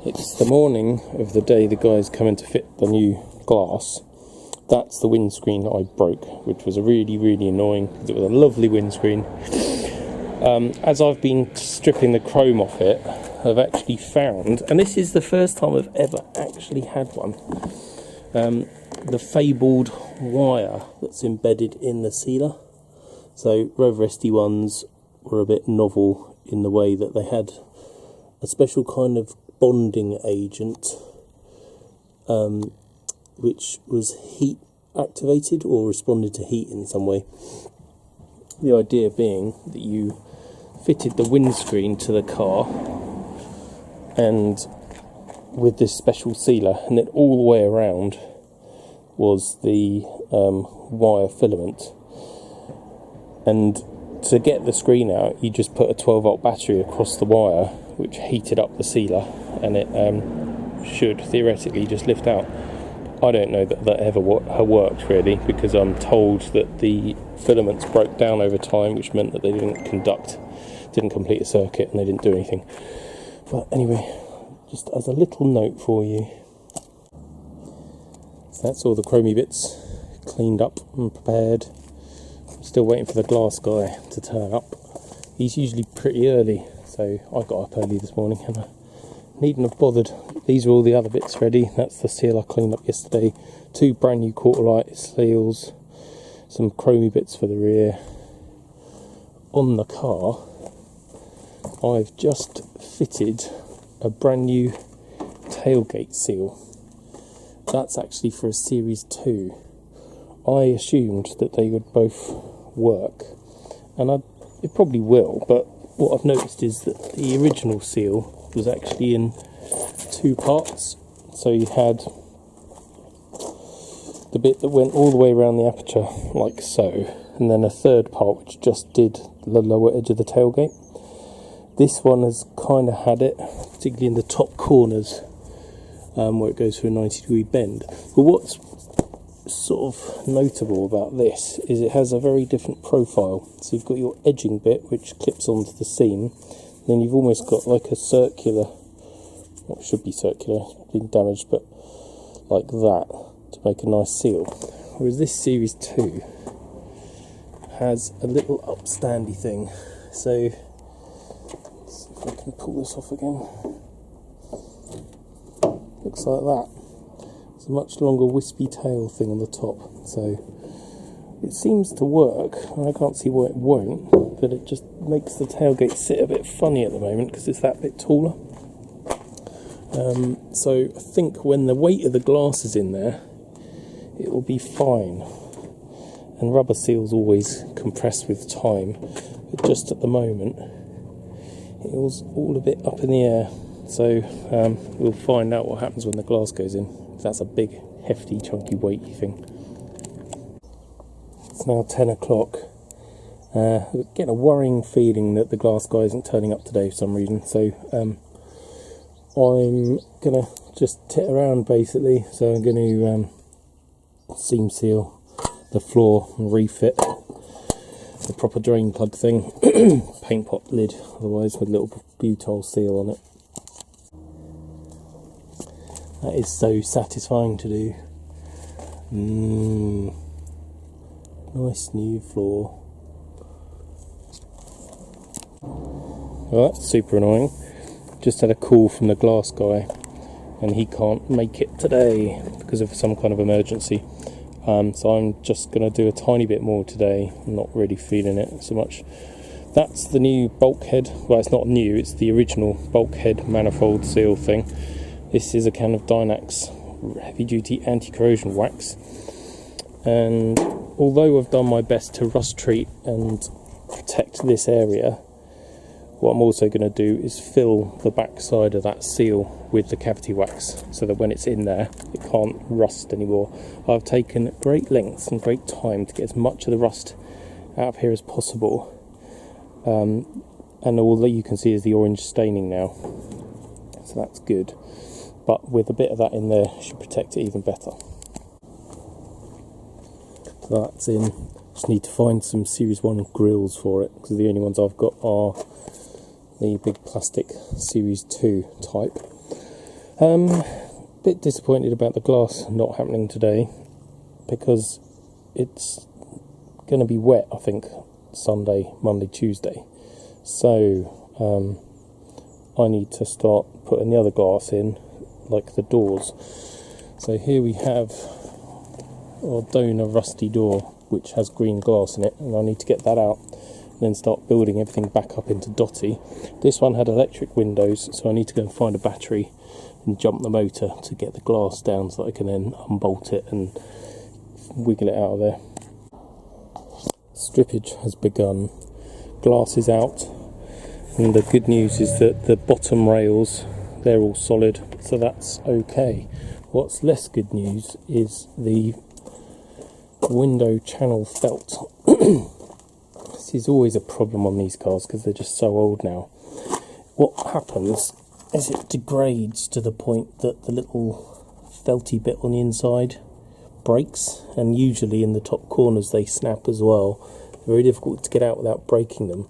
It's the morning of the day the guy's coming to fit the new glass. That's the windscreen that I broke, which was really, really annoying because it was a lovely windscreen. As I've been stripping the chrome off it, I've actually found, and this is the first time I've ever actually had one, the fabled wire that's embedded in the sealer. So Rover SD1s were a bit novel in the way that they had a special kind of bonding agent which was heat activated or responded to heat in some way. The idea being that you fitted the windscreen to the car and with this special sealer, and then all the way around was the wire filament, and to get the screen out you just put a 12-volt battery across the wire which heated up the sealer, and it should theoretically just lift out. I don't know that that ever worked really, because I'm told that the filaments broke down over time, which meant that they didn't complete a circuit and they didn't do anything. But anyway, just as a little note for you, so that's all the chromey bits cleaned up and prepared. I'm still waiting for the glass guy to turn up. He's usually pretty early, so I got up early this morning and I needn't have bothered. These are all the other bits ready. That's the seal I cleaned up yesterday. 2 brand new quarter light seals, some chromey bits for the rear. On the car, I've just fitted a brand new tailgate seal. That's actually for a Series 2. I assumed that they would both work, and it probably will, but what I've noticed is that the original seal was actually in 2 parts. So you had the bit that went all the way around the aperture like so, and then a third part which just did the lower edge of the tailgate. This one has kind of had it, particularly in the top corners where it goes through a 90-degree bend. But what's sort of notable about this is it has a very different profile. So you've got your edging bit which clips onto the seam, then you've almost got like a circular, what should be circular, it's been damaged, but like that, to make a nice seal. Whereas this Series 2 has a little upstandy thing. So let's see if I can pull this off again. Looks like that. It's a much longer wispy tail thing on the top, so it seems to work, and I can't see why it won't, but it just makes the tailgate sit a bit funny at the moment because it's that bit taller. So I think when the weight of the glass is in there, it will be fine. And rubber seals always compress with time, but just at the moment, it was all a bit up in the air. So we'll find out what happens when the glass goes in. That's a big, hefty, chunky, weighty thing. It's now 10 o'clock. Getting a worrying feeling that the glass guy isn't turning up today for some reason. So I'm going to just tit around basically. So I'm going to seam seal the floor and refit the proper drain plug thing. Paint pot lid, otherwise, with a little butyl seal on it. That is so satisfying to do. Nice new floor. Well, that's super annoying. Just had a call from the glass guy and he can't make it today because of some kind of emergency. So I'm just going to do a tiny bit more today. I'm not really feeling it so much. That's the new bulkhead. Well, it's not new, it's the original bulkhead manifold seal thing. This is a can of Dynax heavy duty anti-corrosion wax, and although I've done my best to rust treat and protect this area, what I'm also going to do is fill the back side of that seal with the cavity wax so that when it's in there it can't rust anymore. I've taken great lengths and great time to get as much of the rust out of here as possible, and all that you can see is the orange staining now, so that's good. But with a bit of that in there, should protect it even better. So that's in. Just need to find some Series 1 grills for it, because the only ones I've got are the big plastic Series 2 type. Bit disappointed about the glass not happening today, because it's going to be wet, I think, Sunday, Monday, Tuesday. So I need to start putting the other glass in, like the doors. So here we have our donor rusty door, which has green glass in it, and I need to get that out and then start building everything back up into Dotty. This one had electric windows, so I need to go and find a battery and jump the motor to get the glass down so that I can then unbolt it and wiggle it out of there. Strippage has begun. Glass is out, and the good news is that the bottom rails, they're all solid, so that's okay. What's less good news is the window channel felt. This is always a problem on these cars because they're just so old now. What happens is it degrades to the point that the little felty bit on the inside breaks, and usually in the top corners they snap as well. They're very difficult to get out without breaking them.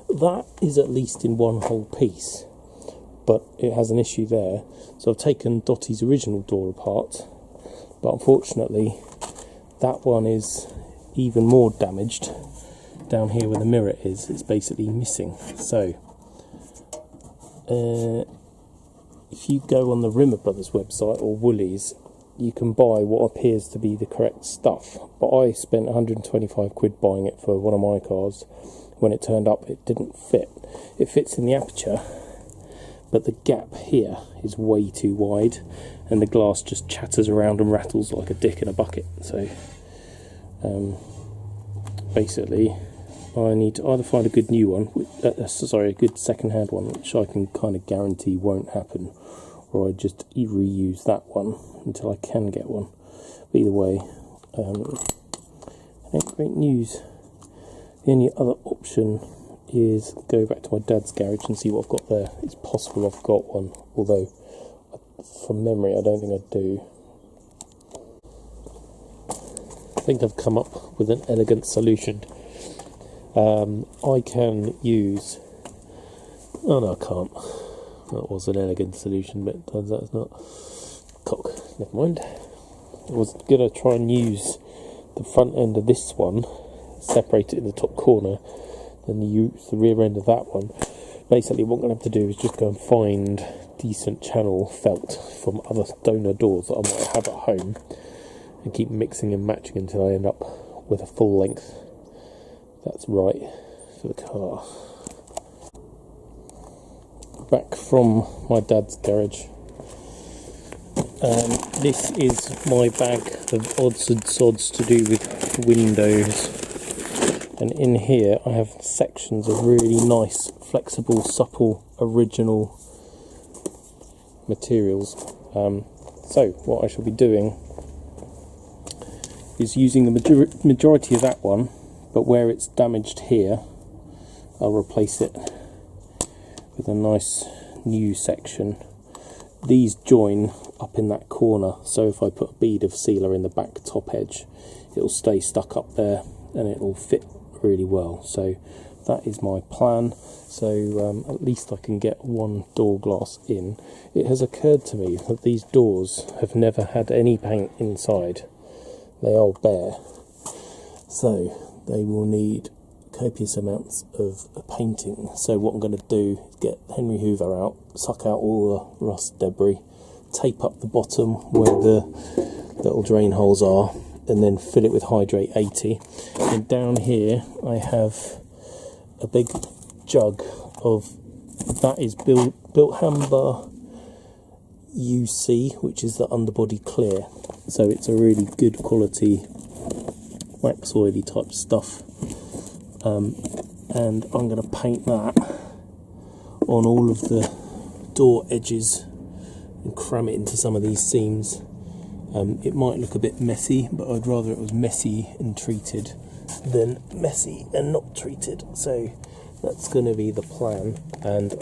That is at least in one whole piece, but it has an issue there. So I've taken Dotty's original door apart, but unfortunately that one is even more damaged. Down here where the mirror is, it's basically missing. So if you go on the Rimmer Brothers website or Woolies, you can buy what appears to be the correct stuff, but I spent 125 quid buying it for one of my cars. When it turned up, it didn't fit. It fits in the aperture, but the gap here is way too wide, and the glass just chatters around and rattles like a dick in a bucket. So basically I need to either find a good new one, a good second-hand one, which I can kind of guarantee won't happen, or I just reuse that one until I can get one. But either way, ain't great news. The only other option is go back to my dad's garage and see what I've got there. It's possible I've got one, although from memory I don't think I do. I think I've come up with an elegant solution. I can use... Oh no, I can't. That was an elegant solution, but it turns out it's not. Cock, never mind. I was going to try and use the front end of this one, separate it in the top corner, then use the rear end of that one. Basically what I'm going to have to do is just go and find decent channel felt from other donor doors that I might have at home, and keep mixing and matching until I end up with a full length that's right for the car. Back from my dad's garage. This is my bag of odds and sods to do with windows, and in here I have sections of really nice, flexible, supple, original materials. So what I shall be doing is using the majority of that one, but where it's damaged here I'll replace it with a nice new section. These join up in that corner, so if I put a bead of sealer in the back top edge, it'll stay stuck up there and it'll fit really well. So that is my plan. So at least I can get one door glass in. It has occurred to me that these doors have never had any paint inside. They are bare, so they will need copious amounts of painting. So what I'm going to do is get Henry Hoover out, suck out all the rust debris, tape up the bottom where the little drain holes are, and then fill it with Hydrate 80. And down here I have a big jug of, that is Built Hamber UC, which is the underbody clear. So it's a really good quality wax oily type stuff. And I'm going to paint that on all of the door edges and cram it into some of these seams. It might look a bit messy, but I'd rather it was messy and treated than messy and not treated. So that's going to be the plan. And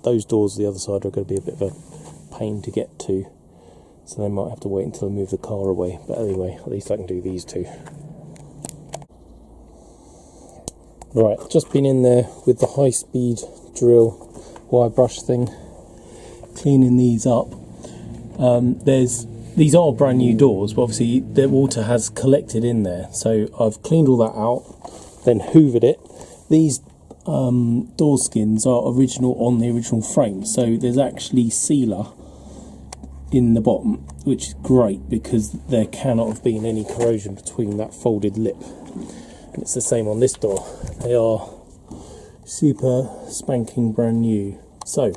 those doors the other side are going to be a bit of a pain to get to, so they might have to wait until I move the car away. But anyway, at least I can do these two. Right, just been in there with the high-speed drill wire brush thing, cleaning these up. These are brand new doors, but obviously the water has collected in there. So I've cleaned all that out, then hoovered it. These door skins are original on the original frame, so there's actually sealer in the bottom, which is great because there cannot have been any corrosion between that folded lip. And it's the same on this door. They are super spanking brand new. So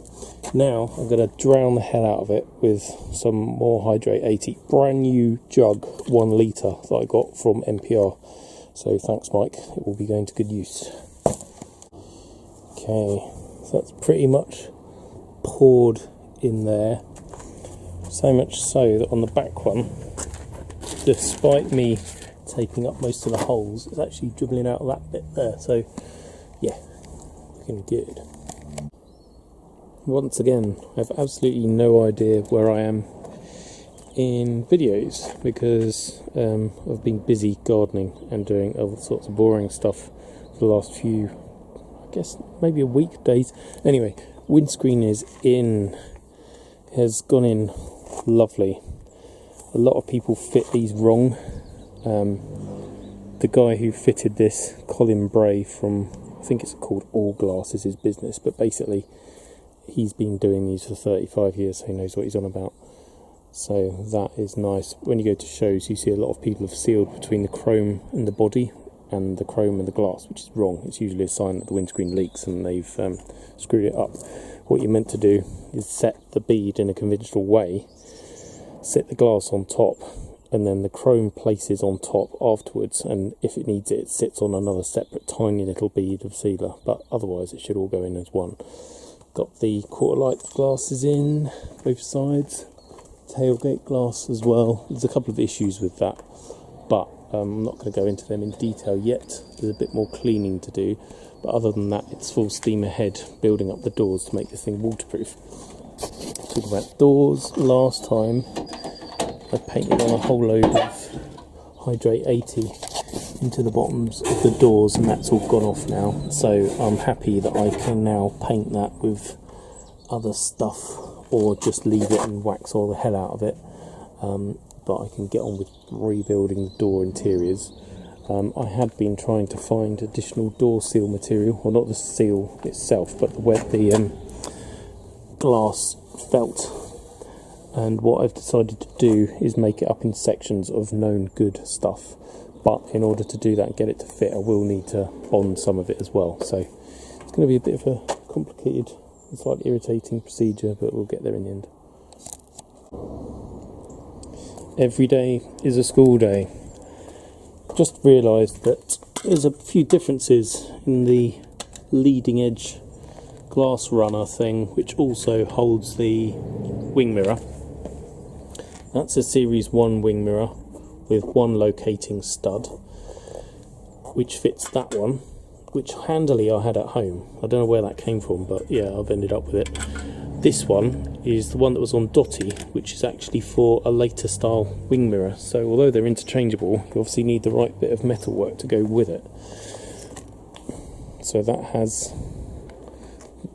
now I'm going to drown the hell out of it with some more Hydrate 80. Brand new jug, 1 litre, that I got from NPR. So thanks, Mike. It will be going to good use. Okay, so that's pretty much poured in there. So much so that on the back one, despite me taping up most of the holes, it's actually dribbling out of that bit there. So yeah, looking good. Once again, I have absolutely no idea where I am in videos because I've been busy gardening and doing all sorts of boring stuff for the last few, I guess maybe a week, days. Anyway, windscreen is in, has gone in lovely. A lot of people fit these wrong. The guy who fitted this, Colin Bray from, I think it's called All Glass is his business, but basically he's been doing these for 35 years, so he knows what he's on about. So that is nice. When you go to shows, you see a lot of people have sealed between the chrome and the body and the chrome and the glass, which is wrong. It's usually a sign that the windscreen leaks and they've screwed it up. What you're meant to do is set the bead in a conventional way, set the glass on top, and then the chrome places on top afterwards, and if it needs it, it sits on another separate tiny little bead of sealer, but otherwise it should all go in as one. Got the quarter light glasses in both sides, tailgate glass as well. There's a couple of issues with that, but I'm not going to go into them in detail yet. There's a bit more cleaning to do, but other than that, it's full steam ahead building up the doors to make this thing waterproof. Talking about doors, last time I painted on a whole load of Hydrate 80 into the bottoms of the doors, and that's all gone off now, so I'm happy that I can now paint that with other stuff or just leave it and wax all the hell out of it, but I can get on with rebuilding the door interiors. I had been trying to find additional door seal material, well not the seal itself but the glass felt, and what I've decided to do is make it up in sections of known good stuff. But in order to do that and get it to fit, I will need to bond some of it as well. So it's going to be a bit of a complicated and slightly irritating procedure, but we'll get there in the end. Every day is a school day. Just realised that there's a few differences in the leading edge glass runner thing, which also holds the wing mirror. That's a Series 1 wing mirror with one locating stud, which fits that one, which handily I had at home. I don't know where that came from, but yeah, I've ended up with it. This one is the one that was on Dotty, which is actually for a later style wing mirror. So although they're interchangeable, you obviously need the right bit of metal work to go with it. So that has,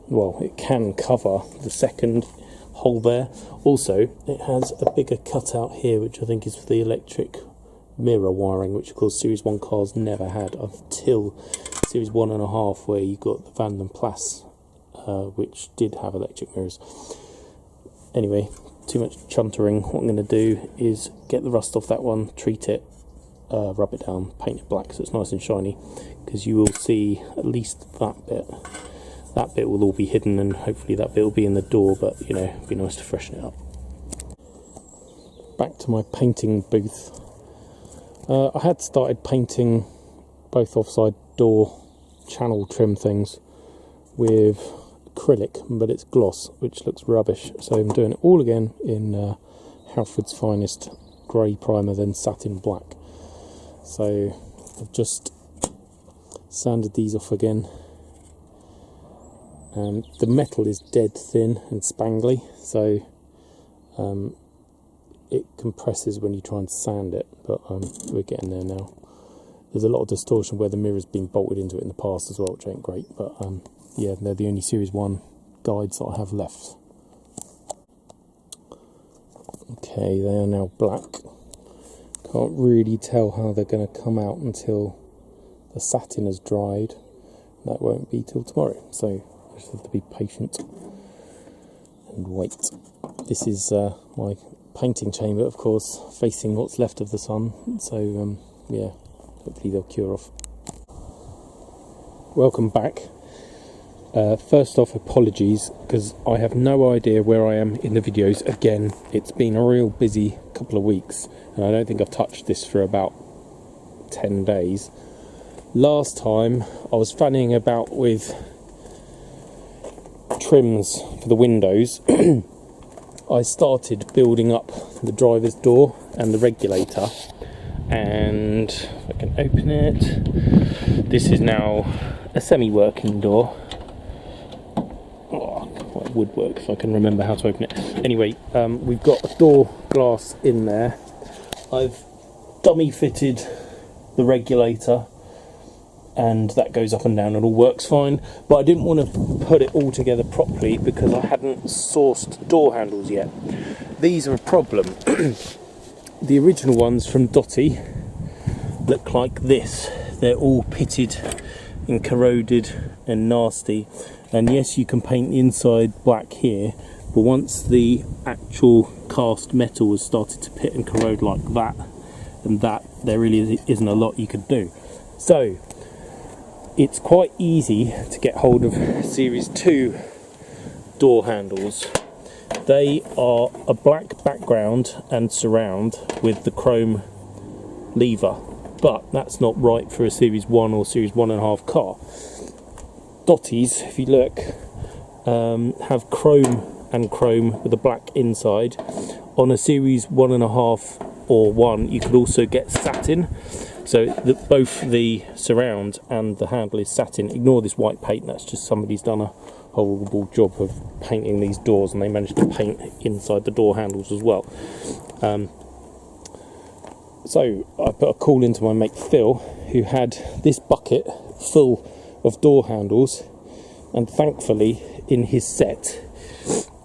well, it can cover the second hole there. Also, it has a bigger cutout here, which I think is for the electric mirror wiring, which of course Series 1 cars never had until Series 1.5, where you got the Van den Plas, which did have electric mirrors. Anyway, too much chuntering. What I'm going to do is get the rust off that one, treat it, rub it down, paint it black so it's nice and shiny, because you will see at least that bit. That bit will all be hidden, and hopefully that bit will be in the door, but you know, it'd be nice to freshen it up. Back to my painting booth. I had started painting both offside door channel trim things with acrylic, but it's gloss, which looks rubbish, so I'm doing it all again in Halford's Finest grey primer, then satin black. So I've just sanded these off again. The metal is dead thin and spangly, so it compresses when you try and sand it, but we're getting there now. There's a lot of distortion where the mirror's been bolted into it in the past as well, which ain't great, but yeah, they're the only Series 1 guides that I have left. Okay, they are now black. Can't really tell how they're going to come out until the satin has dried. That won't be till tomorrow, so I just have to be patient and wait. This is my painting chamber, of course, facing what's left of the sun, so yeah, hopefully they'll cure off. Welcome back. First off, apologies, because I have no idea where I am in the videos. Again, it's been a real busy couple of weeks, and I don't think I've touched this for about 10 days. Last time, I was fanning about with trims for the windows. I started building up the driver's door and the regulator, and if I can open it, this is now a semi-working door. It would work if I can remember how to open it. Anyway, we've got a door glass in there. I've dummy fitted the regulator, and that goes up and down and all works fine, but I didn't want to put it all together properly because I hadn't sourced door handles yet. These are a problem. The original ones from Dotty look like this. They're all pitted and corroded and nasty, and yes, you can paint the inside black here, but once the actual cast metal has started to pit and corrode like that and that, there really isn't a lot you could do. So it's quite easy to get hold of Series 2 door handles. They are a black background and surround with the chrome lever, but that's not right for a Series 1 or Series 1.5 car. Dotties, if you look, have chrome and chrome with a black inside. On a Series 1.5 or 1, you could also get satin. So both the surround and the handle is satin. Ignore this white paint, that's just somebody's done a horrible job of painting these doors, and they managed to paint inside the door handles as well. So I put a call into my mate Phil, who had this bucket full of door handles, and thankfully in his set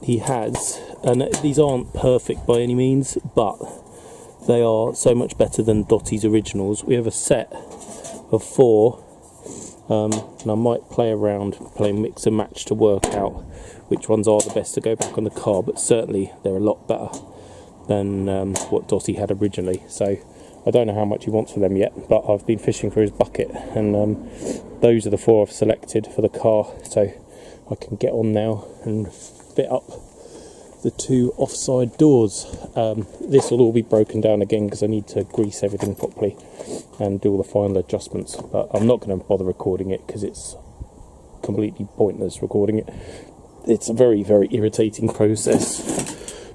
he has, and these aren't perfect by any means, but they are so much better than Dotty's originals. We have a set of 4, and I might play around, playing mix and match to work out which ones are the best to go back on the car, but certainly they're a lot better than what Dotty had originally. So I don't know how much he wants for them yet, but I've been fishing for his bucket, and those are the 4 I've selected for the car, so I can get on now and fit up the 2 offside doors. This will all be broken down again because I need to grease everything properly and do all the final adjustments, but I'm not going to bother recording it because it's completely pointless recording it. It's a very, very irritating process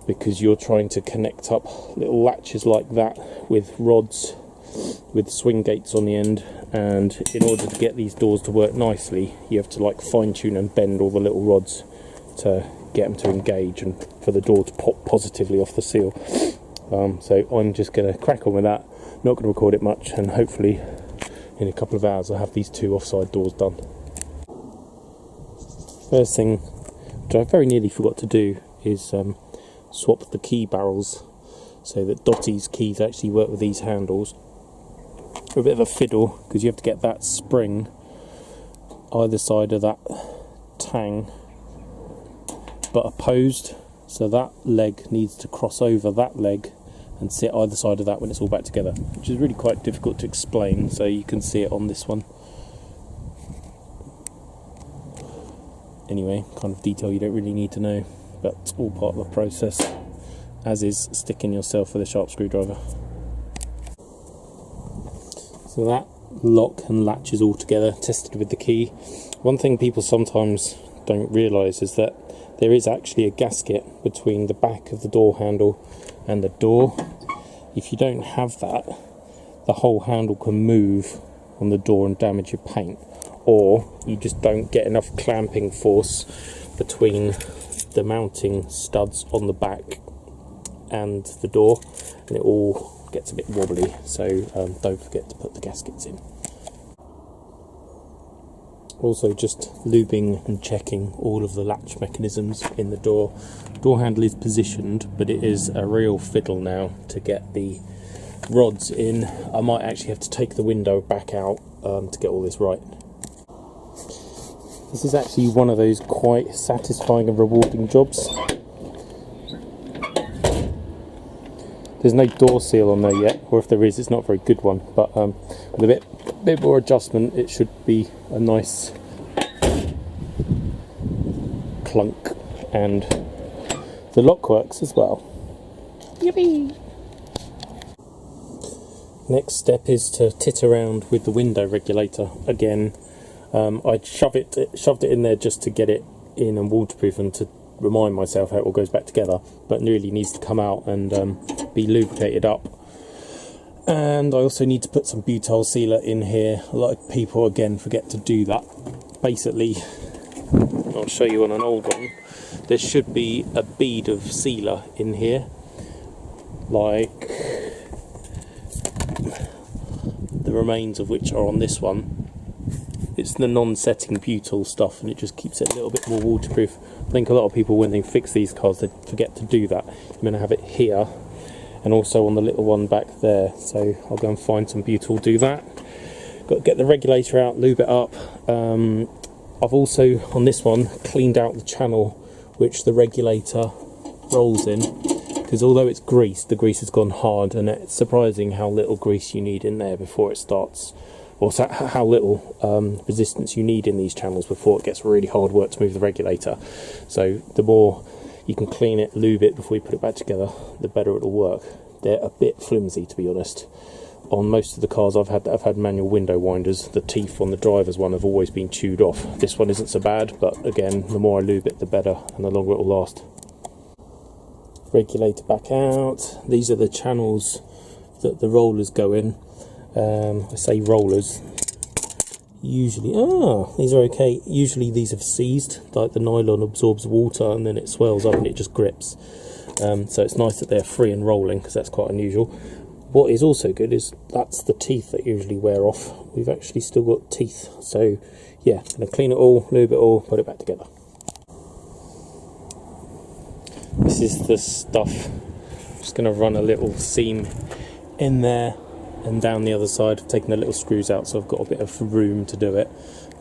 because you're trying to connect up little latches like that with rods with swing gates on the end, and in order to get these doors to work nicely you have to like fine tune and bend all the little rods to get them to engage and for the door to pop positively off the seal. So I'm just going to crack on with that, not going to record it much, and hopefully in a couple of hours I'll have these 2 offside doors done. First thing, which I very nearly forgot to do, is swap the key barrels so that Dotty's keys actually work with these handles. A bit of a fiddle because you have to get that spring either side of that tang but opposed, so that leg needs to cross over that leg and sit either side of that when it's all back together, which is really quite difficult to explain, so you can see it on this one. Anyway, kind of detail you don't really need to know, but it's all part of the process, as is sticking yourself with a sharp screwdriver. So that lock and latch is all together, tested with the key. One thing people sometimes don't realise is that there is actually a gasket between the back of the door handle and the door. If you don't have that, the whole handle can move on the door and damage your paint, or you just don't get enough clamping force between the mounting studs on the back and the door, and it all gets a bit wobbly, so don't forget to put the gaskets in. Also just lubing and checking all of the latch mechanisms in the door. Door handle is positioned, but it is a real fiddle now to get the rods in. I might actually have to take the window back out to get all this right. This is actually one of those quite satisfying and rewarding jobs. There's no door seal on there yet, or if there is, it's not a very good one, but with a bit more adjustment it should be a nice clunk, and the lock works as well. Yippee! Next step is to tit around with the window regulator again. I shoved it in there just to get it in and waterproof and to remind myself how it all goes back together, but it really needs to come out and be lubricated up. And I also need to put some butyl sealer in here. A lot of people again forget to do that. Basically, I'll show you on an old one, there should be a bead of sealer in here, like the remains of which are on this one. It's the non-setting butyl stuff, and it just keeps it a little bit more waterproof. I think a lot of people, when they fix these cars, they forget to do that. I'm going to have it here and also on the little one back there, so I'll go and find some butyl, do that. Got to get the regulator out, lube it up. I've also, on this one, cleaned out the channel which the regulator rolls in, because although it's greased, the grease has gone hard, and it's surprising how little grease you need in there before it starts, or how little resistance you need in these channels before it gets really hard work to move the regulator. So the more you can clean it, lube it before you put it back together, the better it'll work. They're a bit flimsy, to be honest. On most of the cars I've had manual window winders, the teeth on the driver's one have always been chewed off. This one isn't so bad, but again, the more I lube it, the better, and the longer it'll last. Regulator back out. These are the channels that the rollers go in. I say rollers. Usually, these are okay. Usually these have seized, like the nylon absorbs water and then it swells up and it just grips. So it's nice that they're free and rolling, because that's quite unusual. What is also good is that's the teeth that usually wear off. We've actually still got teeth. So yeah, I'm going to clean it all, lube it all, put it back together. This is the stuff. I'm just going to run a little seam in there and down the other side. I've taken the little screws out, so I've got a bit of room to do it,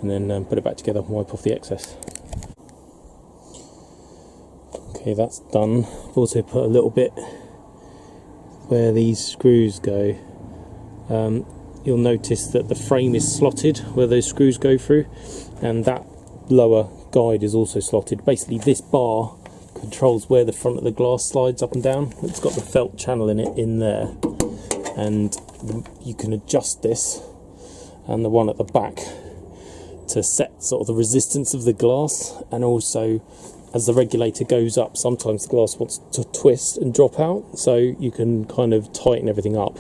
and then put it back together and wipe off the excess. Okay, that's done. I've also put a little bit where these screws go. You'll notice that the frame is slotted where those screws go through, and that lower guide is also slotted. Basically, this bar controls where the front of the glass slides up and down. It's got the felt channel in it in there, and you can adjust this and the one at the back to set sort of the resistance of the glass, and also as the regulator goes up, sometimes the glass wants to twist and drop out, so you can kind of tighten everything up,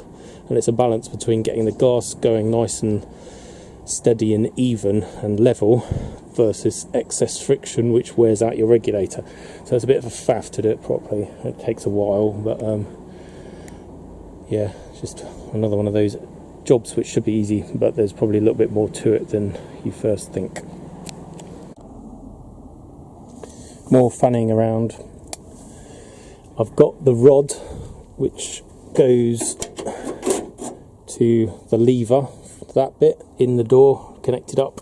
and it's a balance between getting the glass going nice and steady and even and level versus excess friction which wears out your regulator. So it's a bit of a faff to do it properly. It takes a while, but yeah, just another one of those jobs which should be easy, but there's probably a little bit more to it than you first think. More fanning around. I've got the rod which goes to the lever, that bit in the door, connected up.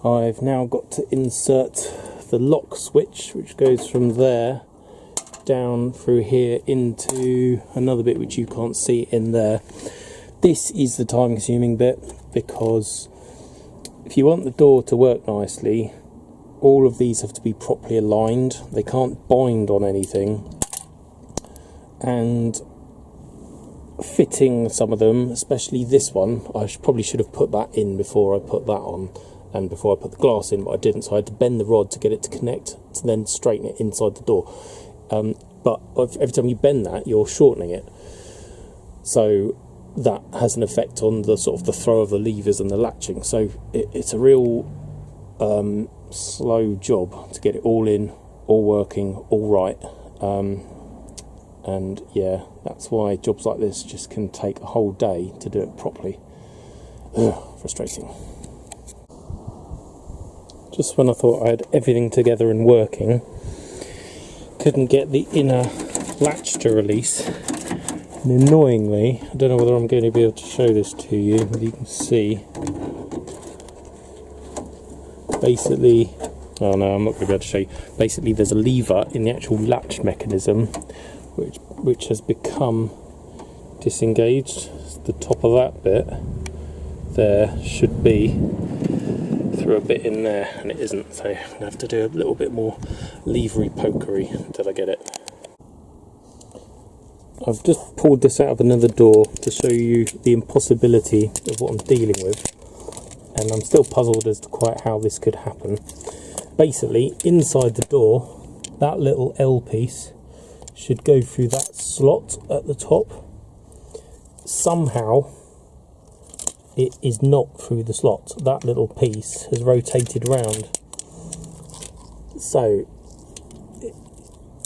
I've now got to insert the lock switch which goes from there down through here into another bit which you can't see in there. This is the time consuming bit, because if you want the door to work nicely, all of these have to be properly aligned. They can't bind on anything, and fitting some of them, especially this one, I probably should have put that in before I put that on and before I put the glass in, but I didn't, so I had to bend the rod to get it to connect to then straighten it inside the door. But every time you bend that, you're shortening it, so that has an effect on the sort of the throw of the levers and the latching. So it's a real slow job to get it all in, all working, all right. And yeah, that's why jobs like this just can take a whole day to do it properly. Frustrating. just when I thought I had everything together and working, couldn't get the inner latch to release. And annoyingly, I don't know whether I'm going to be able to show this to you, but you can see, basically, oh no, I'm not going to be able to show you. Basically, there's a lever in the actual latch mechanism, which has become disengaged. The top of that bit there should be through a bit in there, and it isn't, so I'm going to have to do a little bit more levery pokery until I get it. I've just pulled this out of another door to show you the impossibility of what I'm dealing with, and I'm still puzzled as to quite how this could happen. Basically, inside the door, that little L piece should go through that slot at the top. Somehow it is not through the slot. That little piece has rotated round, so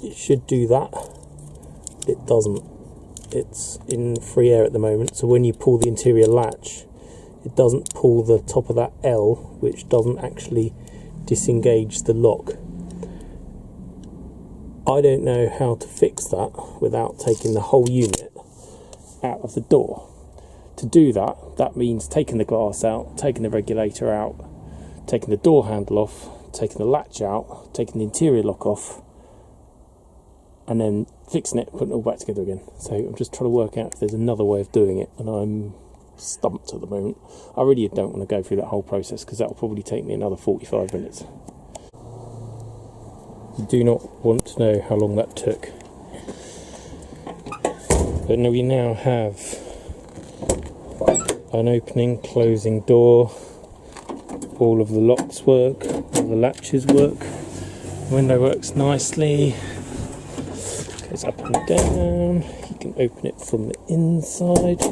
it should do that. It doesn't. It's in free air at the moment, so when you pull the interior latch, it doesn't pull the top of that L, which doesn't actually disengage the lock. I don't know how to fix that without taking the whole unit out of the door. To do that, that means taking the glass out, taking the regulator out, taking the door handle off, taking the latch out, taking the interior lock off, and then fixing it, putting it all back together again. So I'm just trying to work out if there's another way of doing it, and I'm stumped at the moment. I really don't want to go through that whole process because that will probably take me another 45 minutes. You do not want to know how long that took. But we now have an opening, closing door, all of the locks work, all the latches work, the window works nicely, goes up and down, you can open it from the inside,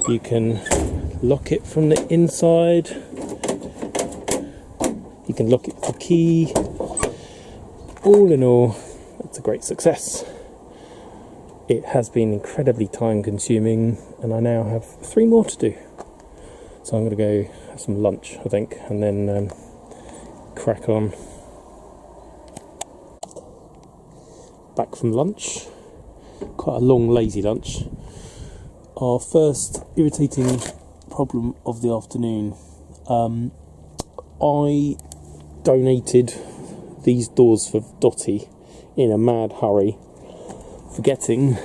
you can lock it from the inside, you can lock it with the key. All in all, it's a great success. It has been incredibly time consuming, and I now have 3 more to do. So I'm going to go have some lunch, I think, and then crack on. Back from lunch, quite a long lazy lunch. Our first irritating problem of the afternoon. I donated these doors for Dotty in a mad hurry, forgetting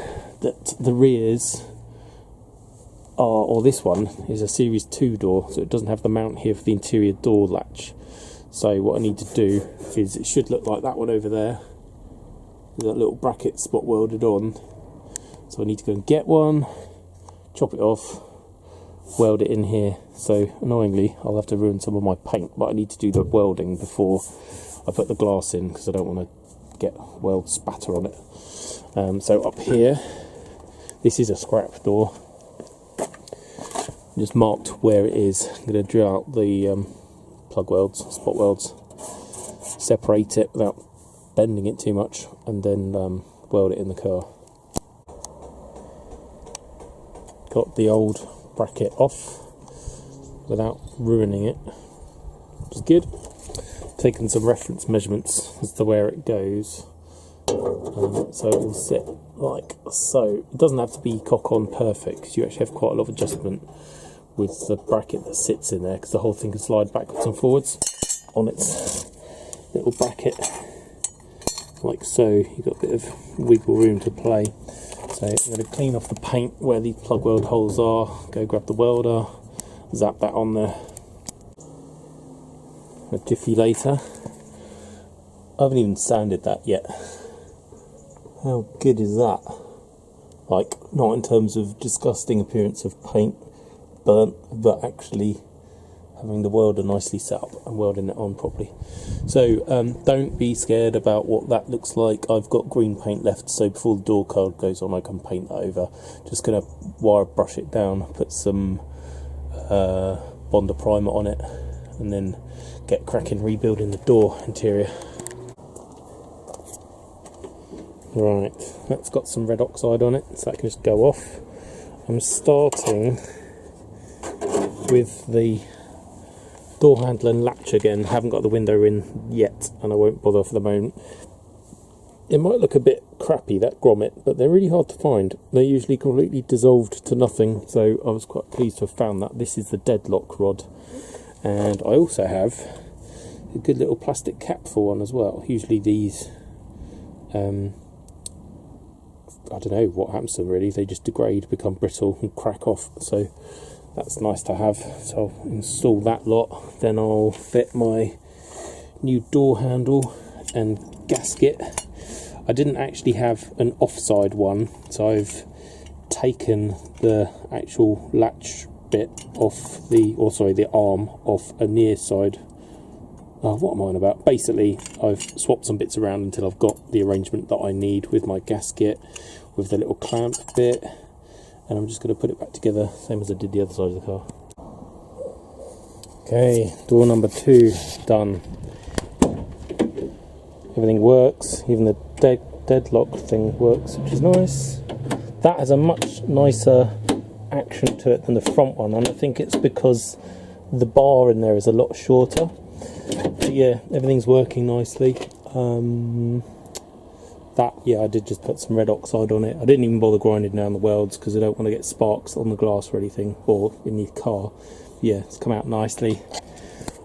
that the rears are, or this one is a series 2 door, so it doesn't have the mount here for the interior door latch. So what I need to do is, it should look like that one over there, with that little bracket spot welded on. So I need to go and get one, chop it off, weld it in here. So annoyingly I'll have to ruin some of my paint, but I need to do the welding before I put the glass in because I don't want to get weld spatter on it. So up here, this is a scrap door. Just marked where it is. I'm going to drill out the plug welds, spot welds, separate it without bending it too much, and then weld it in the car. Got the old bracket off without ruining it, which is good. Taken some reference measurements as to where it goes, so it will sit like so. It doesn't have to be cock on perfect because you actually have quite a lot of adjustment with the bracket that sits in there, because the whole thing can slide backwards and forwards on its little bracket like so. You've got a bit of wiggle room to play. So I'm going to clean off the paint where the plug weld holes are, go grab the welder, zap that on there. A jiffy later. I haven't even sanded that yet. How good is that? Like, not in terms of disgusting appearance of paint burnt, but actually having the welder nicely set up and welding it on properly. So don't be scared about what that looks like. I've got green paint left, so before the door card goes on I can paint that over. Just going to wire brush it down, put some Bonder primer on it, and then get cracking rebuilding the door interior. Right, that's got some red oxide on it, so that can just go off. I'm starting with the door handle and latch again. Haven't got the window in yet, and I won't bother for the moment. It might look a bit crappy, that grommet, but they're really hard to find. They're usually completely dissolved to nothing, so I was quite pleased to have found that. This is the deadlock rod, and I also have a good little plastic cap for one as well. Usually these, I don't know what happens to them really, they just degrade, become brittle and crack off, so that's nice to have. So I'll install that lot, then I'll fit my new door handle and gasket. I didn't actually have an offside one, so I've taken the actual latch bit off the, or sorry, the arm off a near side. What am I on about? Basically, I've swapped some bits around until I've got the arrangement that I need with my gasket, with the little clamp bit, and I'm just going to put it back together, same as I did the other side of the car. Okay, door number 2 done. Everything works, even the deadlock thing works, which is nice. That has a much nicer action to it than the front one, and I think it's because the bar in there is a lot shorter. But yeah, everything's working nicely. I did just put some red oxide on it. I didn't even bother grinding down the welds because I don't want to get sparks on the glass or anything, or in the car. Yeah, it's come out nicely.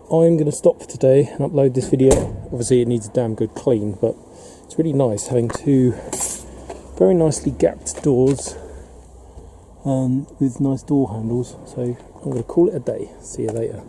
I'm going to stop for today and upload this video. Obviously it needs a damn good clean, but it's really nice having 2 very nicely gapped doors with nice door handles. So I'm going to call it a day. See you later.